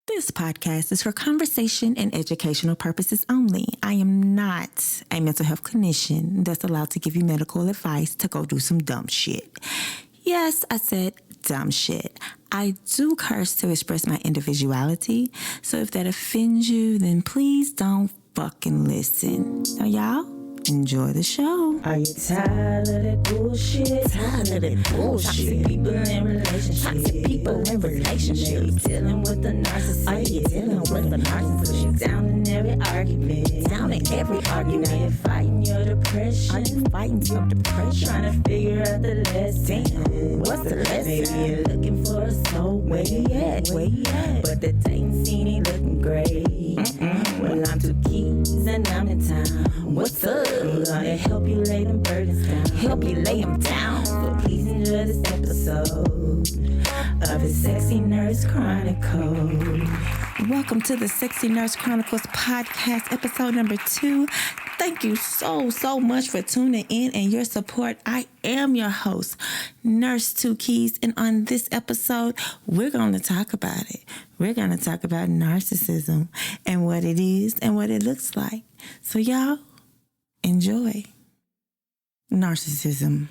This podcast is for conversation and educational purposes only. I am not a mental health clinician that's allowed to give you medical advice to go do some dumb shit. Yes, I said dumb shit. I do curse to express my individuality, so if that offends you, then please don't fucking listen. Now, y'all, enjoy the show. Are you tired of that bullshit? Toxic people in relationships. Dealing with the narcissist. Are you dealing with the narcissist? Push you down in every argument. Down in every argument. Are you fighting your depression? Are you fighting your depression? Trying to figure out the lesson. Damn, what's the lesson? Maybe you're looking for a soul. Where you at? But the dating scene ain't looking great. Well, I'm two keys and I'm in town. What's up? I'm gonna help you lay them burdens down. So please enjoy this episode of the Sexy Nurse Chronicles. Welcome to the Sexy Nurse Chronicles podcast, episode number 2. Thank you so much for tuning in and your support. I am your host, Nurse Two Keys, and on this episode, we're going to talk about it. We're going to talk about narcissism and what it is and what it looks like. So y'all, enjoy. Narcissism.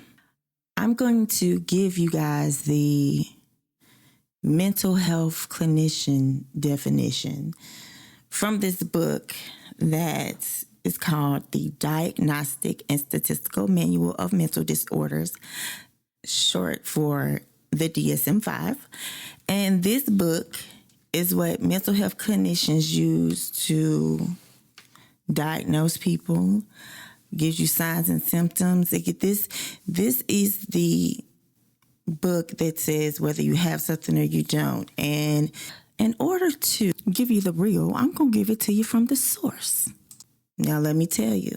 I'm going to give you guys the mental health clinician definition from this book that is called The Diagnostic and Statistical Manual of Mental Disorders, short for the DSM-5. And this book is what mental health clinicians use to diagnose people, gives you signs and symptoms. This is the book that says whether you have something or you don't. And in order to give you the real, I'm going to give it to you from the source. Now, let me tell you,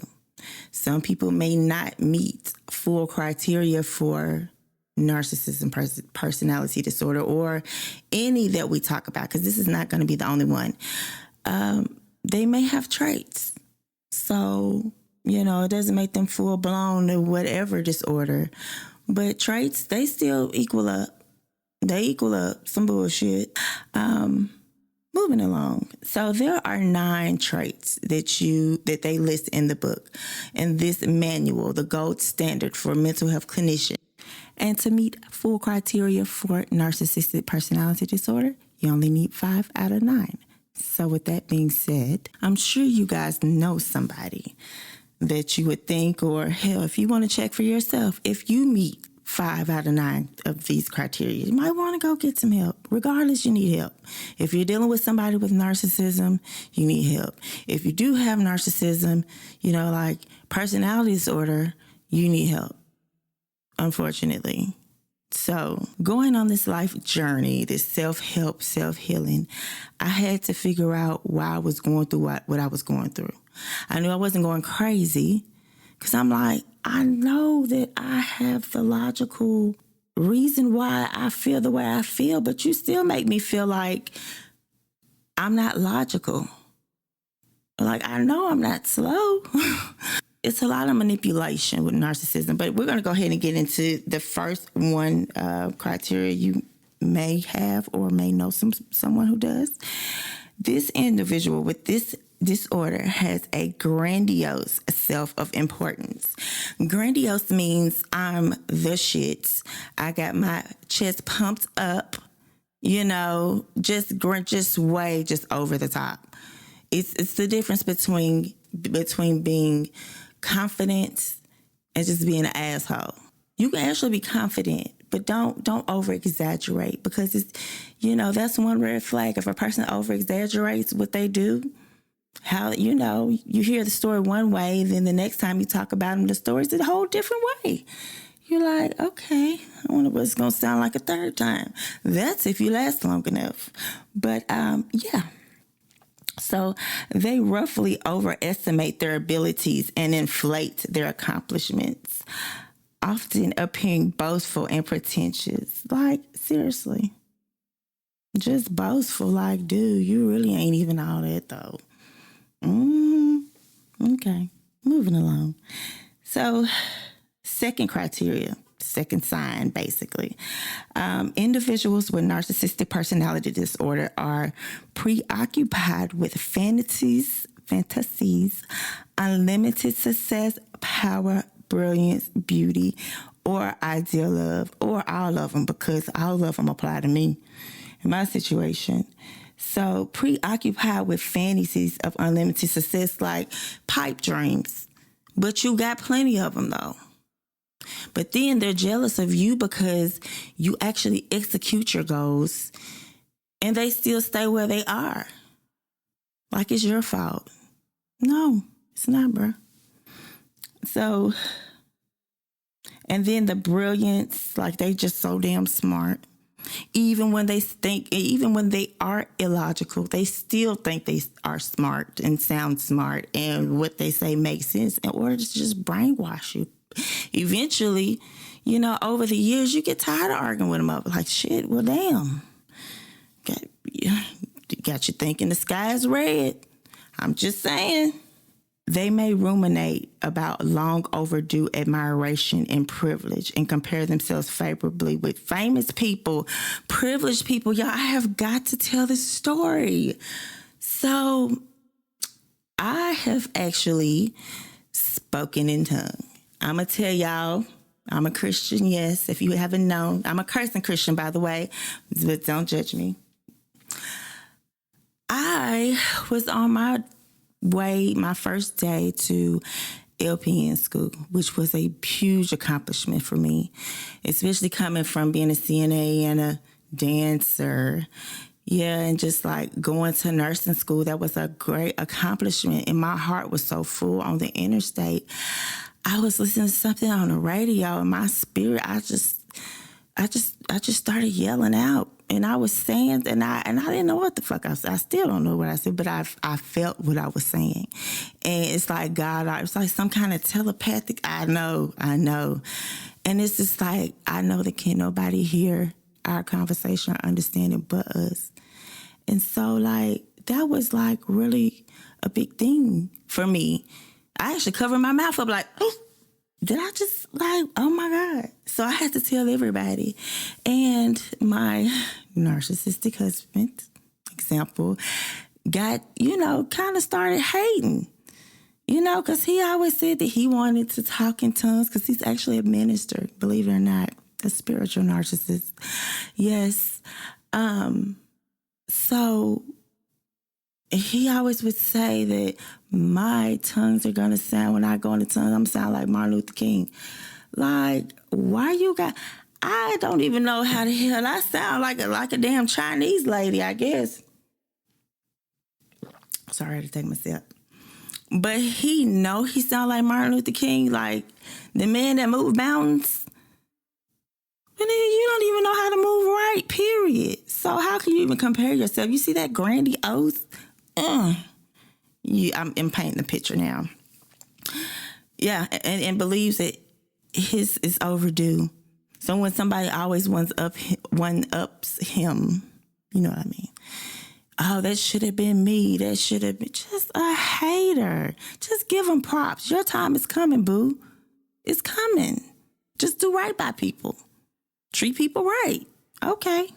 some people may not meet full criteria for narcissism, personality disorder, or any that we talk about, because this is not going to be the only one. They may have traits. So, it doesn't make them full blown or whatever disorder. But traits, they still equal up. They equal up some bullshit. Moving along. So there are 9 traits that they list in the book, in this manual, the gold standard for mental health clinicians. And to meet full criteria for narcissistic personality disorder, you only need 5 out of 9. So with that being said, I'm sure you guys know somebody that you would think, or hell, if you want to check for yourself, if you meet 5 out of 9 of these criteria, you might want to go get some help. Regardless, you need help. If you're dealing with somebody with narcissism, you need help. If you do have narcissism, like personality disorder, you need help, unfortunately. So going on this life journey, this self-help, self-healing, I had to figure out why I was going through what I was going through. I knew I wasn't going crazy because I'm like, I know that I have the logical reason why I feel the way I feel, but you still make me feel like I'm not logical. Like, I know I'm not slow. It's a lot of manipulation with narcissism, but we're going to go ahead and get into the first one criteria you may have or may know someone who does. This individual with this disorder has a grandiose self of importance. Grandiose means I'm the shit. I got my chest pumped up, just way over the top. It's the difference between being confident and just being an asshole. You can actually be confident, but don't over exaggerate, because it's, that's one red flag. If a person over exaggerates what they do, how, you hear the story one way, then the next time you talk about them, the story's a whole different way. You're like, okay, I wonder what it's going to sound like a third time. That's if you last long enough. But, yeah. So they roughly overestimate their abilities and inflate their accomplishments, often appearing boastful and pretentious. Like, seriously. Just boastful, like, dude, you really ain't even all that, though. Okay, moving along. So, second criteria, second sign, basically. Individuals with narcissistic personality disorder are preoccupied with fantasies, unlimited success, power, brilliance, beauty, or ideal love, or all of them, because all of them apply to me in my situation. So preoccupied with fantasies of unlimited success, like pipe dreams, but you got plenty of them though. But then they're jealous of you because you actually execute your goals and they still stay where they are. Like it's your fault. No, it's not, bro. So, and then the brilliance, like they just so damn smart. Even when they are illogical, they still think they are smart and sound smart and what they say makes sense in order to just brainwash you. Eventually, over the years, you get tired of arguing with them up. Like, shit, well, damn. Got you thinking the sky is red. I'm just saying. They may ruminate about long overdue admiration and privilege and compare themselves favorably with famous people, privileged people. Y'all, I have got to tell this story. So I have actually spoken in tongue. I'm going to tell y'all, I'm a Christian, yes, if you haven't known. I'm a cursing Christian, by the way, but don't judge me. I was on my first day to LPN school, which was a huge accomplishment for me, especially coming from being a CNA and a dancer. Yeah, and just like going to nursing school, that was a great accomplishment. And my heart was so full on the interstate. I was listening to something on the radio, and my spirit, I just started yelling out. And I was saying, and I didn't know what the fuck I said. I still don't know what I said, but I felt what I was saying. And it's like God, it's like some kind of telepathic, I know. And it's just like, I know that can't nobody hear our conversation or understand it but us. And so like, that was like really a big thing for me. I actually covered my mouth up like, oh, did I just like, oh my God. So I had to tell everybody. And my narcissistic husband, example, got, kind of started hating, because he always said that he wanted to talk in tongues because he's actually a minister, believe it or not, a spiritual narcissist. Yes. So he always would say that my tongues are going to sound, when I go into tongues, I'm going to sound like Martin Luther King. Like, why you got, I don't even know how the hell I sound like a damn Chinese lady, I guess. Sorry, I had to take my sip. But he sound like Martin Luther King, like the man that moved mountains. And then you don't even know how to move right, period. So how can you even compare yourself? You see that grandiose? I'm painting the picture now. Yeah, and believes that his is overdue. So when somebody always one-ups him, you know what I mean? Oh, that should have been me. That should have been just a hater. Just give them props. Your time is coming, boo. It's coming. Just do right by people. Treat people right. Okay.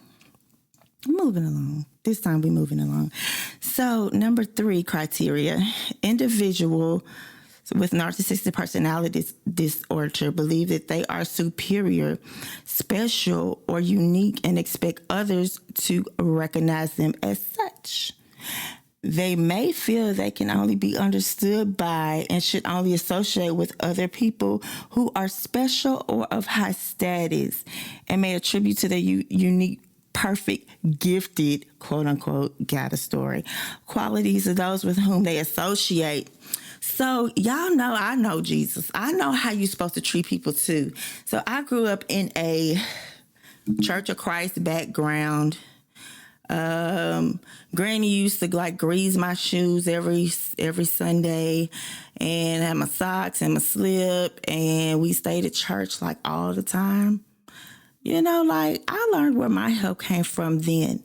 Moving along. This time we're moving along. So, number 3 criteria. Individual with narcissistic personality disorder believe that they are superior, special, or unique and expect others to recognize them as such. They may feel they can only be understood by and should only associate with other people who are special or of high status, and may attribute to their unique, perfect, gifted, quote unquote, got a story, qualities of those with whom they associate. So y'all know, I know Jesus. I know how you're supposed to treat people too. So I grew up in a Church of Christ background. Granny used to like grease my shoes every Sunday and have my socks and my slip, and we stayed at church like all the time. Like I learned where my help came from then.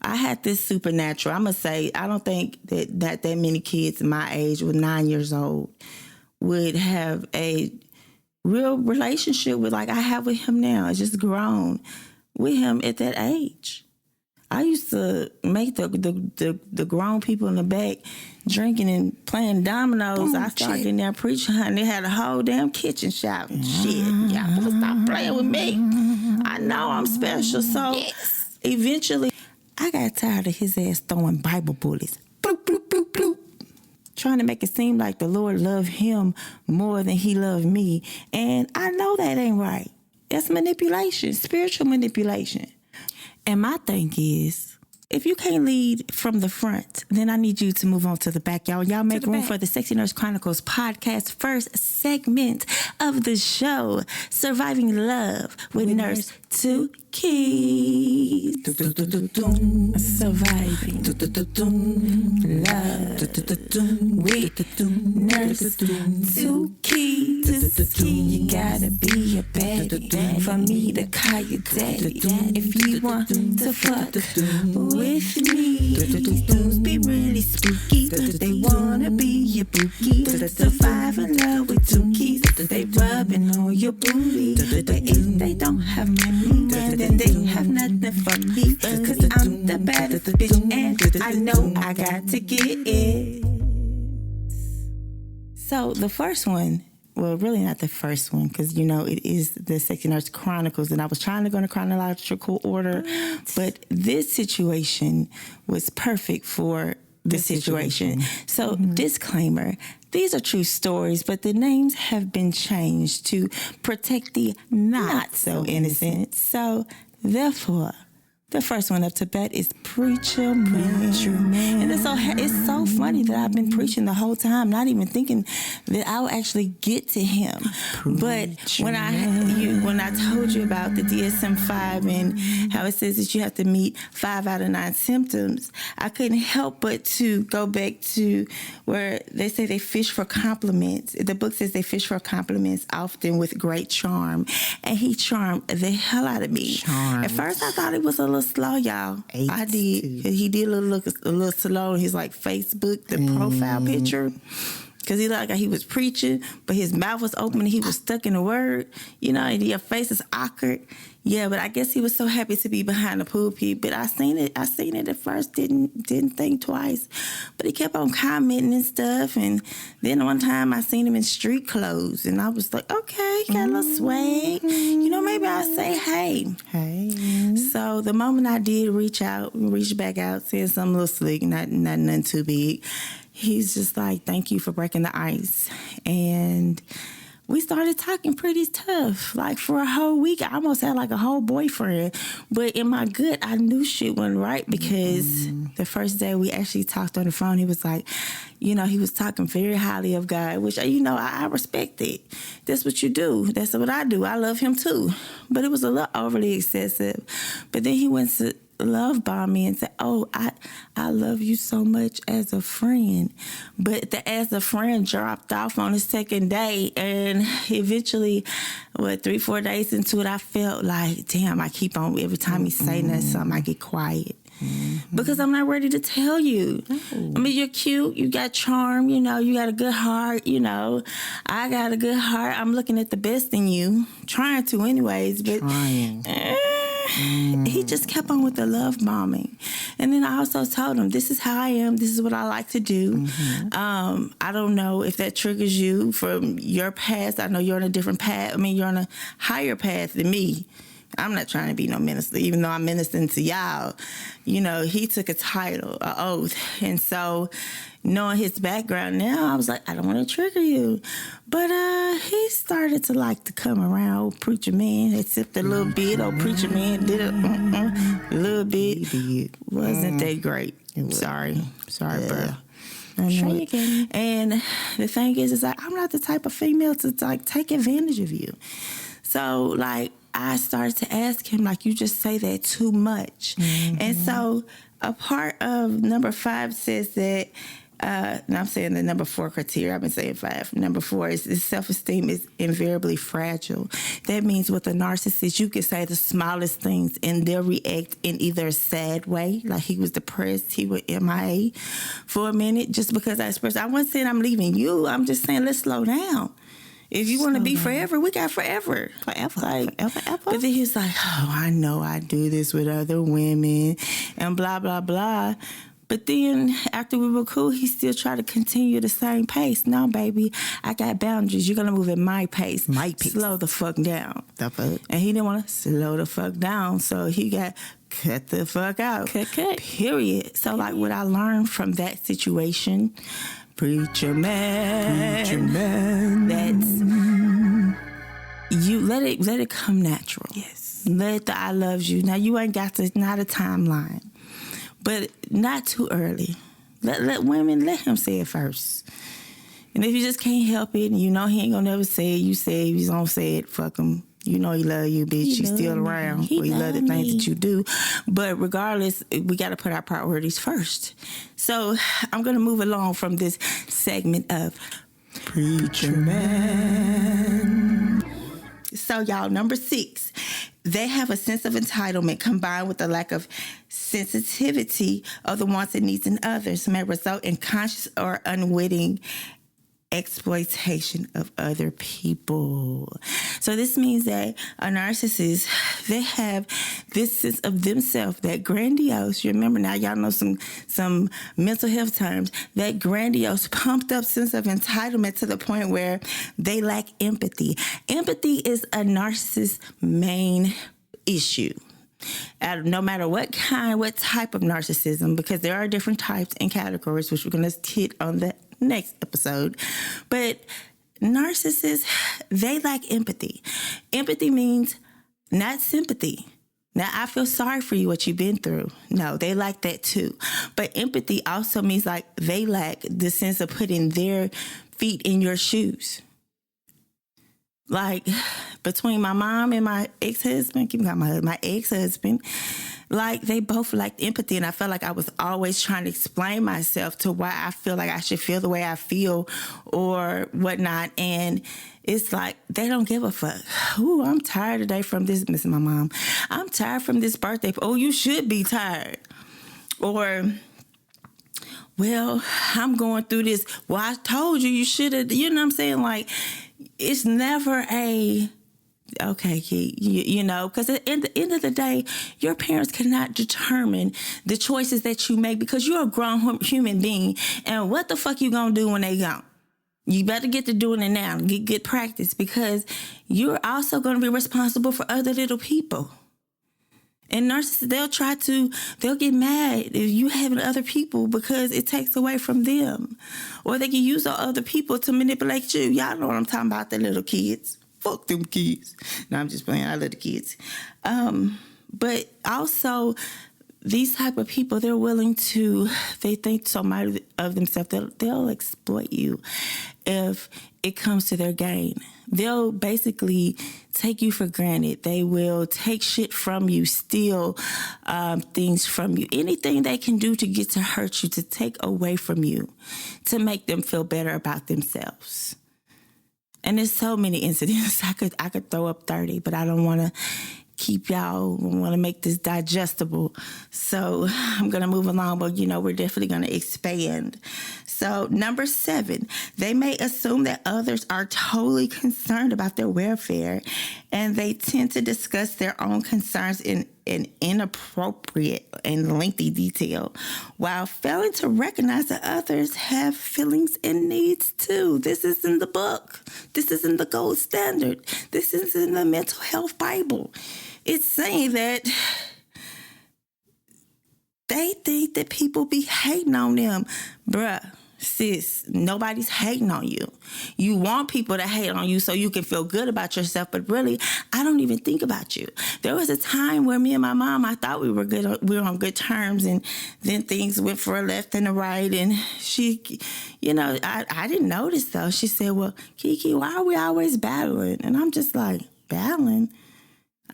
I had this supernatural. I'm going to say, I don't think that many kids my age with 9 years old would have a real relationship with like I have with him now. It's just grown with him at that age. I used to make the grown people in the back drinking and playing dominoes. I started getting there preaching, and they had a whole damn kitchen shouting, shit, y'all better stop playing with me. I know I'm special. So eventually, I got tired of his ass throwing Bible bullets. Bloop, bloop, bloop, bloop. Trying to make it seem like the Lord loved him more than he loved me. And I know that ain't right. That's manipulation, spiritual manipulation. And my thing is, if you can't lead from the front, then I need you to move on to the back, y'all. Y'all make room for the Sexy Nurse Chronicles podcast first segment of the show, Surviving Love with Nurse Keys. Surviving love with Nurse Keys. You gotta be a baddie for me to call you daddy. If you want to fuck with me, these dudes be really spooky. They wanna be your bookie. Survive in love with two keys. They rubbing on your booty. But if they don't have money, then they have nothing for me. Cause I'm the baddest bitch and I know I got to get it. So the first one, well, really not the first one, because, you know, it is the Sexy Nurse Chronicles, and I was trying to go in chronological order, but this situation was perfect for the situation. So, disclaimer, these are true stories, but the names have been changed to protect the not so innocent. So, therefore, the first one up to bat is Preacher Man. And it's so funny that I've been preaching the whole time, not even thinking that I'll actually get to him. But when I told you about the DSM-5 and how it says that you have to meet 5 out of 9 symptoms, I couldn't help but to go back to where they say they fish for compliments. The book says they fish for compliments often with great charm. And he charmed the hell out of me. At first I thought it was a little slow, y'all. I did. He did look a little slow. His like Facebook, the profile picture, because he looked like he was preaching, but his mouth was open and he was stuck in the word. You know, and your face is awkward. Yeah, but I guess he was so happy to be behind the pulpit. But I seen it at first. Didn't think twice. But he kept on commenting and stuff. And then one time I seen him in street clothes, and I was like, okay, he got a little swag. You know, maybe I'll say hey. Hey. So the moment I did reach back out, saying something a little slick, not nothing too big, he's just like, thank you for breaking the ice. And we started talking pretty tough. Like for a whole week, I almost had like a whole boyfriend. But in my gut, I knew shit wasn't right because the first day we actually talked on the phone, he was like, you know, he was talking very highly of God, which, you know, I respect it. That's what you do. That's what I do. I love him too. But it was a little overly excessive. But then he went to love bomb me and said, oh, I love you so much as a friend. But the as a friend dropped off on the second day, and eventually, 3-4 days into it, I felt like, damn, I keep on, every time he say something, I get quiet. Because I'm not ready to tell you. I mean, you're cute, you got charm, you know, you got a good heart, you know. I got a good heart. I'm looking at the best in you, trying to anyways, but he just kept on with the love bombing. And then I also told him, this is how I am, this is what I like to do. I don't know if that triggers you from your past. I know you're on a different path. I mean, you're on a higher path than me. I'm not trying to be no minister, even though I'm ministering to y'all. You know, he took a title, an oath. And so knowing his background now, I was like, I don't want to trigger you. But he started to like to come around, old Preacher Man, except a little bit. Old Preacher Man did a little bit. Wasn't that great. Sorry, bro. Try again. And the thing is like, I'm not the type of female to like take advantage of you. So like, I started to ask him, like, you just say that too much. And so a part of number 5 says that, and I'm saying the number 4 criteria, I've been saying 5. Number 4 is self-esteem is invariably fragile. That means with a narcissist, you can say the smallest things and they'll react in either a sad way, like he was depressed, he was MIA for a minute, just because I expressed, I wasn't saying I'm leaving you, I'm just saying let's slow down. If you want to be forever, we got forever. Forever. Like, forever. But then he's like, oh, I know I do this with other women and blah, blah, blah. But then after we were cool, he still tried to continue the same pace. No, baby, I got boundaries. You're going to move at my pace. My pace. Slow the fuck down. The fuck? And he didn't want to slow the fuck down. So he got cut the fuck out. Cut. Period. So like what I learned from that situation, preacher man. That's you let it come natural. Yes. Let the I love you. Now you ain't got to not a timeline. But not too early. Let women, let him say it first. And if you just can't help it, and you know he ain't gonna never say it, you say it. If he's gonna say it, fuck him. You know he love you, bitch. He's still around. He love the things that you do. But regardless, we got to put our priorities first. So I'm going to move along from this segment of Preacher Man. So y'all, number 6, they have a sense of entitlement combined with a lack of sensitivity of the wants and needs in others may result in conscious or unwitting exploitation of other people. So this means that a narcissist, they have this sense of themselves, that grandiose. You remember now, y'all know some mental health terms. That grandiose, pumped up sense of entitlement to the point where they lack empathy. Empathy is a narcissist's main issue. No matter what type of narcissism, because there are different types and categories, which we're going to hit on the next episode. But narcissists, they lack empathy. Empathy means not sympathy. Now, I feel sorry for you, what you've been through. No, they lack that too. But empathy also means like they lack the sense of putting their feet in your shoes. Like between my mom and my ex-husband, my ex-husband, like they both lacked empathy, and I felt like I was always trying to explain myself to why I feel like I should feel the way I feel or whatnot. And it's like they don't give a fuck. Ooh, I'm tired today from this, missing my mom. I'm tired from this birthday. Oh, you should be tired. Or, well, I'm going through this. Well, I told you should have. You know what I'm saying? Like, it's never a okay, you know, because at the end of the day, your parents cannot determine the choices that you make because you're a grown human being. And what the fuck you gonna do when they gone? You better get to doing it now. Get practice, because you're also going to be responsible for other little people. And narcissists, they'll get mad if you having other people because it takes away from them. Or they can use other people to manipulate you. Y'all know what I'm talking about, the little kids. Fuck them kids. No, I'm just playing. I love the kids. But also, these type of people, they're willing to, they think so much of themselves, they'll exploit you if it comes to their gain. They'll basically take you for granted. They will take shit from you, steal things from you. Anything they can do to get to hurt you, to take away from you, to make them feel better about themselves. And there's so many incidents. I could throw up 30, but I don't want to keep y'all, want to make this digestible. So I'm going to move along, but we're definitely going to expand. So number 7, they may assume that others are totally concerned about their welfare, and they tend to discuss their own concerns in inappropriate and lengthy detail, while failing to recognize that others have feelings and needs too. This is in the book. This is in the gold standard. This is in the mental health Bible. It's saying that they think that people be hating on them. Bruh, sis, nobody's hating on you. You want people to hate on you so you can feel good about yourself, but really, I don't even think about you. There was a time where me and my mom, I thought we were on good terms, and then things went for a left and a right, and she, I didn't notice though. She said, well, Kiki, why are we always battling? And I'm just like, battling?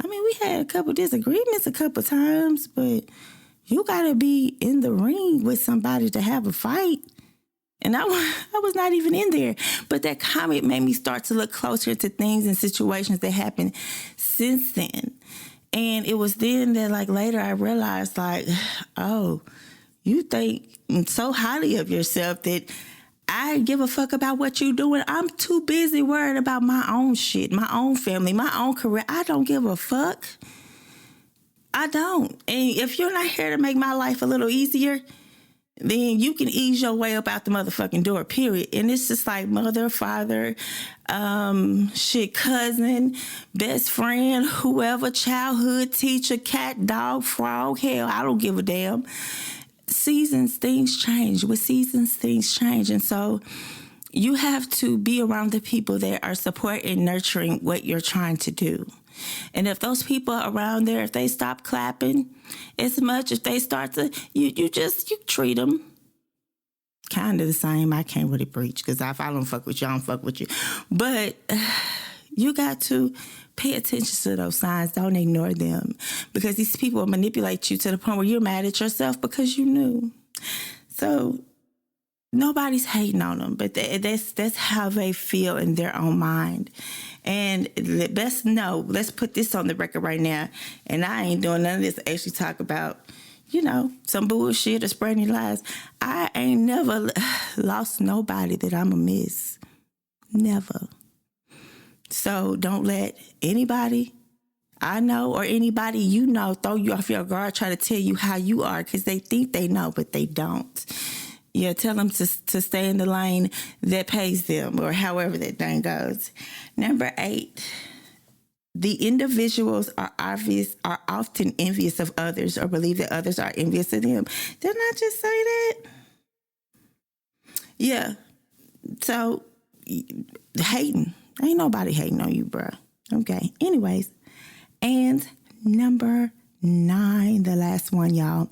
I mean, we had a couple disagreements a couple times, but you gotta be in the ring with somebody to have a fight. And I was not even in there. But that comment made me start to look closer to things and situations that happened since then. And it was then that, later I realized, oh, you think so highly of yourself that I give a fuck about what you doing. I'm too busy worried about my own shit, my own family, my own career. I don't give a fuck. I don't. And if you're not here to make my life a little easier, then you can ease your way up out the motherfucking door, period. And it's just like mother, father, cousin, best friend, whoever, childhood teacher, cat, dog, frog, hell, I don't give a damn. Seasons, things change. With seasons, things change. And so you have to be around the people that are supporting and nurturing what you're trying to do. And if those people around there, if they stop clapping as much, if they start to, you treat them kind of the same. I can't really preach because if I don't fuck with you, I don't fuck with you. But you got to pay attention to those signs. Don't ignore them, because these people manipulate you to the point where you're mad at yourself because you knew. So nobody's hating on them, but that's how they feel in their own mind. And let's put this on the record right now. And I ain't doing none of this to actually talk about, some bullshit or spreading lies. I ain't never lost nobody that I'm a miss. Never. So don't let anybody I know or anybody you know throw you off your guard, try to tell you how you are, because they think they know, but they don't. Yeah, tell them to stay in the lane that pays them, or however that thing goes. Number 8, the individuals are often envious of others or believe that others are envious of them. Didn't I just say that? Yeah. So, hating. Ain't nobody hating on you, bro. Okay. Anyways. And number 9, the last one, y'all.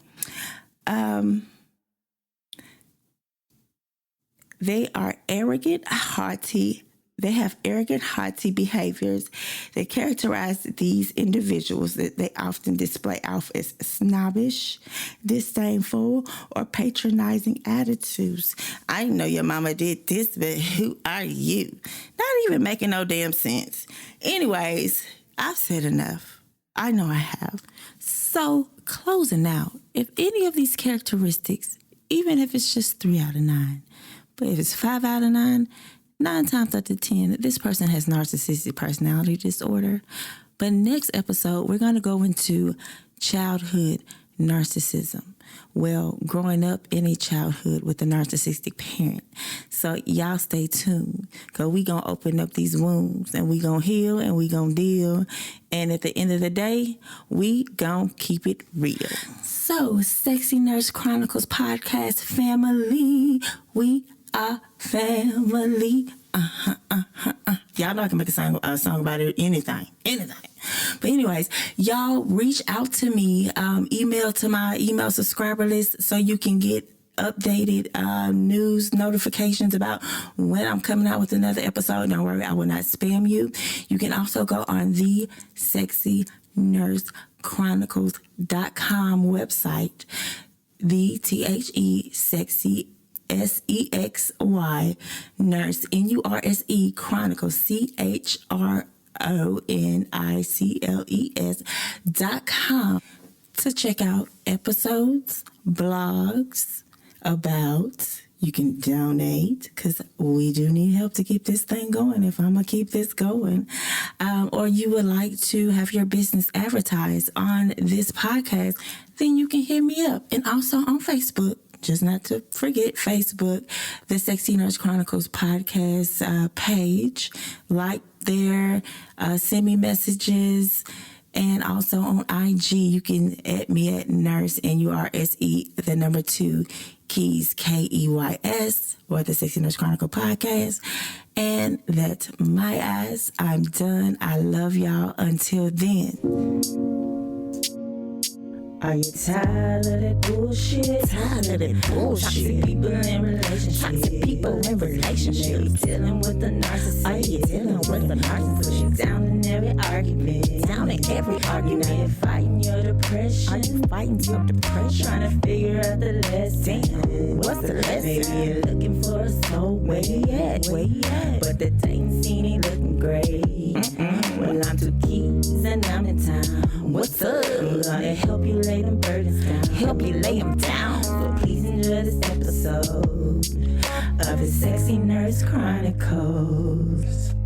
They are arrogant, haughty. They have arrogant, haughty behaviors that characterize these individuals that they often display off as snobbish, disdainful, or patronizing attitudes. I know your mama did this, but who are you? Not even making no damn sense. Anyways, I've said enough. I know I have. So, closing out, if any of these characteristics, even if it's just 3 out of 9, but if it's 5 out of 9, 9 times out of 10, this person has narcissistic personality disorder. But next episode, we're going to go into childhood narcissism. Well, growing up in a childhood with a narcissistic parent. So y'all stay tuned, because we going to open up these wounds and we going to heal and we going to deal. And at the end of the day, we going to keep it real. So, Sexy Nurse Chronicles podcast family, we are family. Y'all know I can make a song about it, anything. But anyways, y'all reach out to me, email to my email subscriber list so you can get updated news notifications about when I'm coming out with another episode. Don't worry, I will not spam you. You can also go on the sexynurse.chronicles.com website, the sexy SEXY nurse NURSE Chronicles CHRONICLES.com to check out episodes, blogs about. You can donate, because we do need help to keep this thing going if I'm going to keep this going. Or you would like to have your business advertised on this podcast, then you can hit me up. And also on Facebook. Just not to forget Facebook, the Sexy Nurse Chronicles podcast page. Like there, send me messages. And also on IG, you can add me at nurse, NURSE, the number 2, keys, KEYS, or the Sexy Nurse Chronicle podcast. And that's my ass. I'm done. I love y'all. Until then. Are you tired of that bullshit? Toxic people in relationships. Are you dealing with the narcissist? Push you down in every argument. You're fighting your depression. Are you fighting some depression? Trying to figure out the lesson. What's the lesson? Maybe you're looking for a soul. Where you at? But the dating scene ain't looking great. Well, I'm 2 keys and I'm in town. What's up? I'm gonna help you lay them burdens down. So please enjoy this episode of of his sexy nurse chronicles.